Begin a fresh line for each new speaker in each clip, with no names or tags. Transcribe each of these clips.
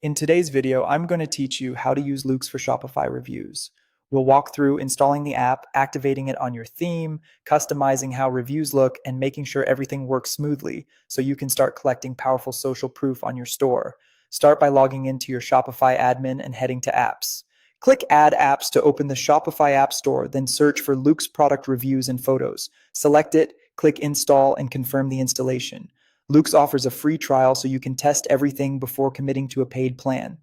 In today's video, I'm going to teach you how to use Loox for Shopify Reviews. We'll walk through installing the app, activating it on your theme, customizing how reviews look, and making sure everything works smoothly so you can start collecting powerful social proof on your store. Start by logging into your Shopify admin and heading to Apps. Click Add Apps to open the Shopify App Store, then search for Loox product reviews and photos. Select it, click Install, and confirm the installation. Loox offers a free trial so you can test everything before committing to a paid plan.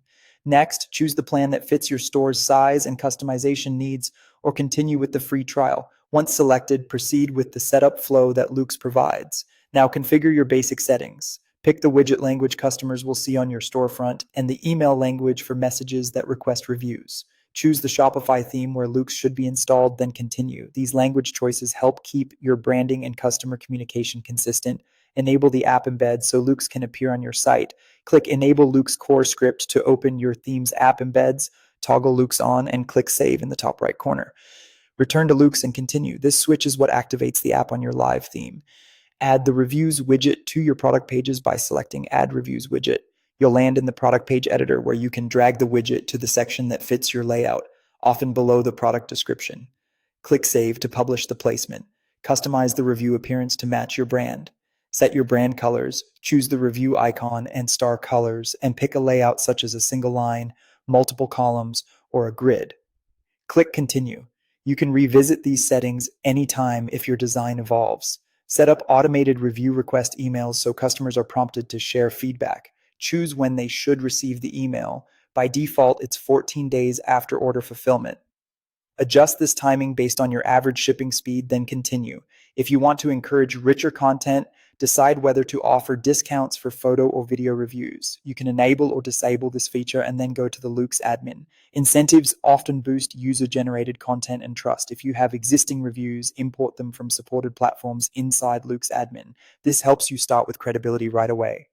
Next, choose the plan that fits your store's size and customization needs, or continue with the free trial. Once selected, proceed with the setup flow that Loox provides. Now configure your basic settings. Pick the widget language customers will see on your storefront and the email language for messages that request reviews. Choose the Shopify theme where Loox should be installed, then continue. These language choices help keep your branding and customer communication consistent. Enable the app embed so Loox can appear on your site. Click Enable Loox Core Script to open your theme's app embeds. Toggle Loox on and click Save in the top right corner. Return to Loox and continue. This switch is what activates the app on your live theme. Add the Reviews widget to your product pages by selecting Add Reviews widget. You'll land in the product page editor where you can drag the widget to the section that fits your layout, often below the product description. Click Save to publish the placement. Customize the review appearance to match your brand. Set your brand colors, choose the review icon and star colors, and pick a layout such as a single line, multiple columns, or a grid. Click Continue. You can revisit these settings anytime if your design evolves. Set up automated review request emails so customers are prompted to share feedback. Choose when they should receive the email. By default, it's 14 days after order fulfillment. Adjust this timing based on your average shipping speed, then continue. If you want to encourage richer content, decide whether to offer discounts for photo or video reviews. You can enable or disable this feature and then go to the Loox admin. Incentives often boost user-generated content and trust. If you have existing reviews, import them from supported platforms inside Loox admin. This helps you start with credibility right away.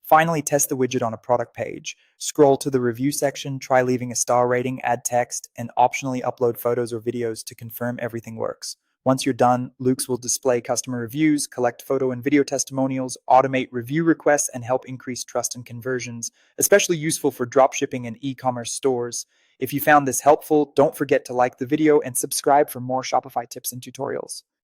Finally, test the widget on a product page. Scroll to the review section, try leaving a star rating, add text, and optionally upload photos or videos to confirm everything works. Once you're done, Loox will display customer reviews, collect photo and video testimonials, automate review requests, and help increase trust and conversions, especially useful for dropshipping and e-commerce stores. If you found this helpful, don't forget to like the video and subscribe for more Shopify tips and tutorials.